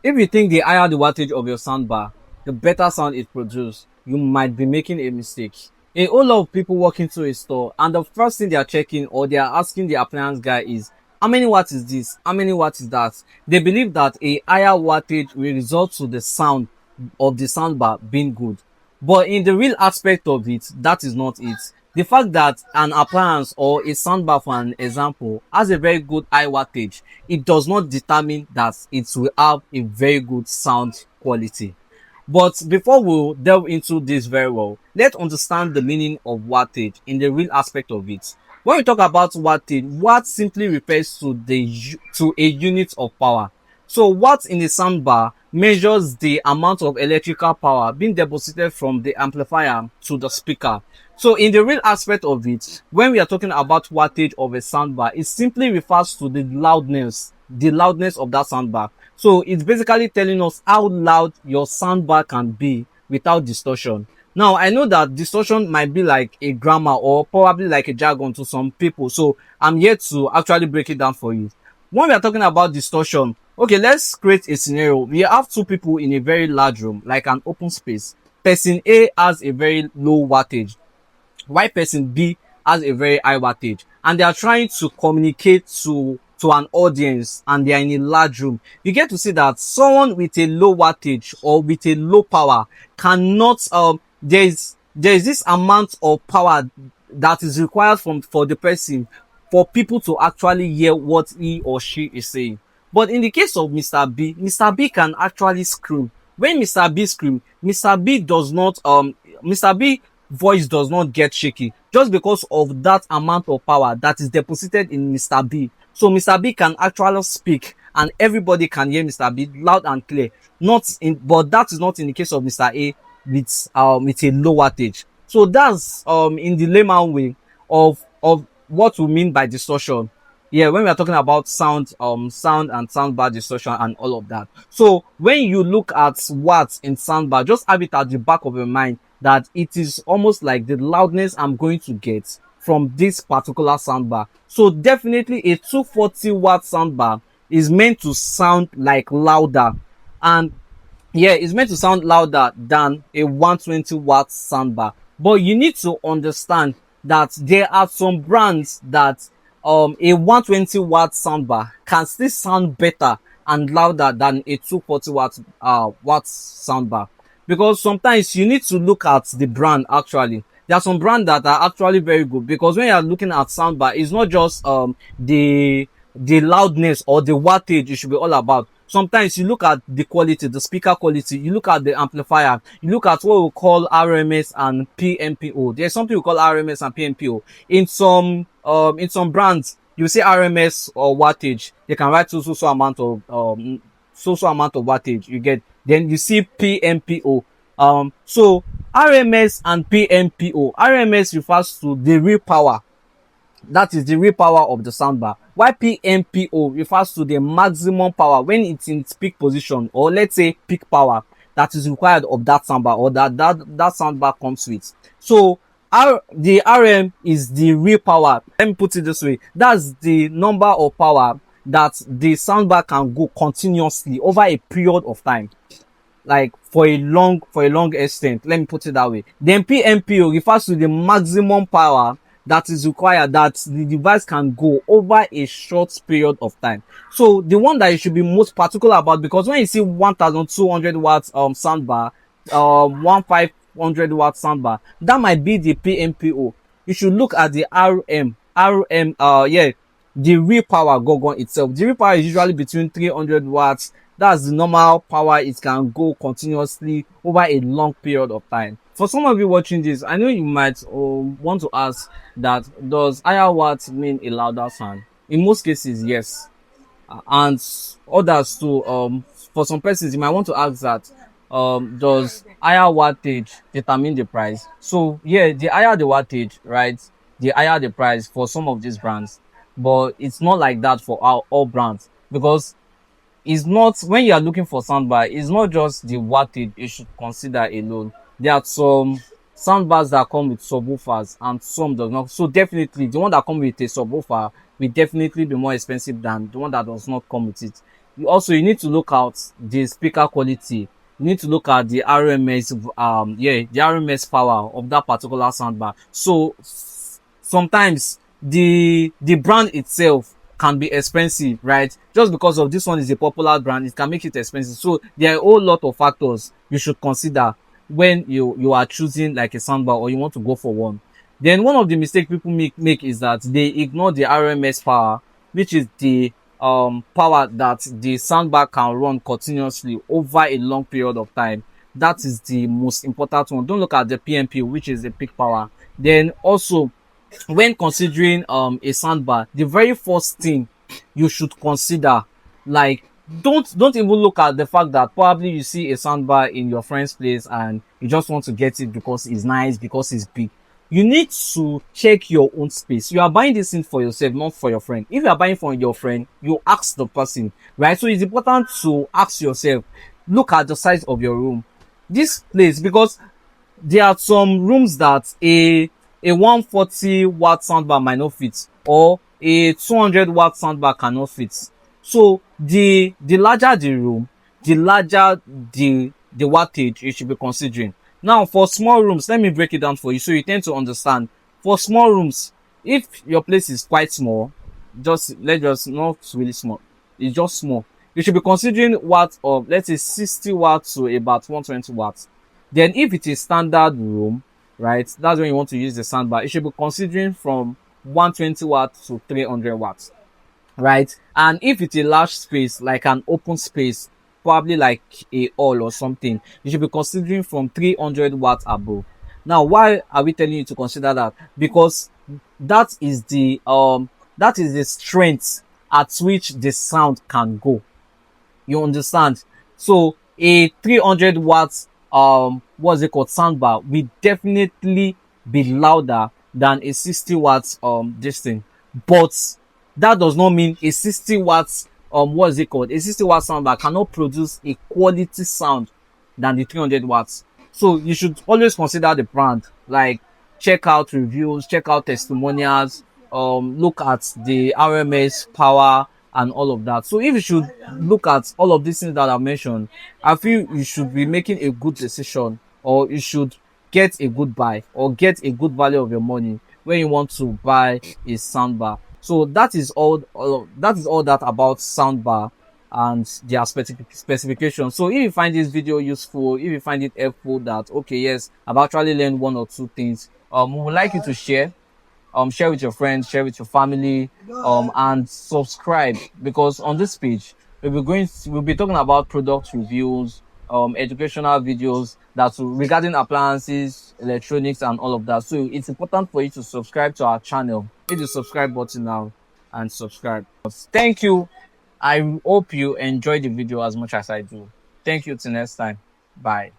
If you think the higher the wattage of your soundbar, the better sound it produces, you might be making a mistake. A whole lot of people walk into a store and the first thing they are checking or they are asking the appliance guy is, how many watts is this? How many watts is that? They believe that a higher wattage will result to the sound of the soundbar being good. But in the real aspect of it, that is not it. The fact that an appliance or a soundbar, for an example, has a very good high wattage, it does not determine that it will have a very good sound quality. But before we delve into this very well, let's understand the meaning of wattage in the real aspect of it. When we talk about wattage, watt simply refers to to a unit of power. So watt in a soundbar measures the amount of electrical power being deposited from the amplifier to the speaker. So in the real aspect of it, when we are talking about wattage of a soundbar, it simply refers to the loudness of that soundbar. So it's basically telling us how loud your soundbar can be without distortion. Now, I know that distortion might be like a grammar or probably like a jargon to some people. So I'm here to actually break it down for you. When we are talking about distortion, okay, let's create a scenario. We have two people in a very large room, like an open space. Person A has a very low wattage, while person B has a very high wattage, and they are trying to communicate to an audience and they are in a large room. You get to see that someone with a low wattage or with a low power cannot there's this amount of power that is required for the person for people to actually hear what he or she is saying. But in the case of Mr. B can actually scream. When Mr. B scream, Mr. B voice does not get shaky just because of that amount of power that is deposited in Mr. B. So Mr. B can actually speak and everybody can hear Mr. B loud and clear. But that is not in the case of Mr. A with a low wattage. So that's in the layman way of what we mean by distortion. Yeah, when we are talking about sound and soundbar distortion and all of that. So when you look at watts in soundbar, just have it at the back of your mind that it is almost like the loudness I'm going to get from this particular soundbar. So definitely a 240 watt soundbar is meant to sound like louder, and yeah, it's meant to sound louder than a 120 watt soundbar. But you need to understand that there are some brands that a 120 watt soundbar can still sound better and louder than a 240 watt soundbar, because sometimes you need to look at the brand. Actually, there are some brands that are actually very good, because when you are looking at soundbar, it's not just the loudness or the wattage it should be all about. Sometimes you look at the quality, the speaker quality, you look at the amplifier, you look at what we call RMS and PMPO. There's something we call RMS and PMPO. In some brands, you say RMS or wattage, they can write so amount of wattage you get. Then you see PMPO. So RMS and PMPO. RMS refers to the real power. That is the real power of the soundbar. While PMPO refers to the maximum power when it's in its peak position, or let's say peak power that is required of that soundbar, or that soundbar comes with. So the RM is the real power. Let me put it this way. That's the number of power that the soundbar can go continuously over a period of time, like for a long extent. Let me put it that way. Then PMPO refers to the maximum power that is required that the device can go over a short period of time. So the one that you should be most particular about, because when you see 1200 watts soundbar, 1500 watt soundbar, that might be the PMPO. You should look at the the real power Gorgon itself. The real power is usually between 300 watts. That's the normal power it can go continuously over a long period of time. For some of you watching this, I know you might want to ask that, does higher watts mean a louder sound? In most cases, yes. And others too, for some persons, you might want to ask that, does higher wattage determine the price? So yeah, the higher the wattage, right, the higher the price for some of these brands. But it's not like that for all brands, because it's not, when you are looking for soundbar, it's not just the wattage you should consider alone. There are some soundbars that come with subwoofers and some does not. So definitely the one that comes with a subwoofer will definitely be more expensive than the one that does not come with it. You need to look out the speaker quality. You need to look at the RMS, the RMS power of that particular soundbar. So sometimes the brand itself can be expensive, right? Just because of this one is a popular brand, it can make it expensive. So there are a whole lot of factors you should consider when you are choosing like a soundbar or you want to go for one. Then one of the mistakes people make is that they ignore the RMS power, which is the power that the soundbar can run continuously over a long period of time. That is the most important one. Don't look at the PMPO, which is the peak power. Then also, when considering a soundbar, the very first thing you should consider, like, don't even look at the fact that probably you see a soundbar in your friend's place and you just want to get it because it's nice, because it's big. You need to check your own space. You are buying this thing for yourself, not for your friend. If you are buying for your friend, you ask the person, right? So it's important to ask yourself, look at the size of your room, this place, because there are some rooms that a 140-watt soundbar might not fit, or a 200-watt soundbar cannot fit. So the larger the room, the larger the wattage you should be considering. Now for small rooms, let me break it down for you so you tend to understand. For small rooms, if your place is quite small, just not really small, it's just small, you should be considering watt of, let's say, 60 watts to about 120 watts. Then if it is standard room, right, that's when you want to use the soundbar. You should be considering from 120 watts to 300 watts, right? And if it's a large space, like an open space, probably like a hall or something, you should be considering from 300 watts above. Now, why are we telling you to consider that? Because that is the strength at which the sound can go. You understand? So a 300 watts what's it called, soundbar will definitely be louder than a 60 watts this thing. But that does not mean a 60 watts what's it called, a 60 watt soundbar cannot produce a quality sound than the 300 watts. So you should always consider the brand, like check out reviews, check out testimonials, look at the RMS power and all of that. So if you should look at all of these things that I mentioned, I feel you should be making a good decision, or you should get a good buy or get a good value of your money when you want to buy a soundbar. So that is all that about soundbar and their specification. So if you find this video useful, if you find it helpful, that okay, yes, I've actually learned one or two things, we would like you to share with your friends, share with your family, and subscribe, because on this page we'll be talking about product reviews, educational videos that regarding appliances, electronics, and all of that. So it's important for you to subscribe to our channel. Hit the subscribe button now and subscribe. Thank you. I hope you enjoyed the video as much as I do. Thank you. Till next time. Bye.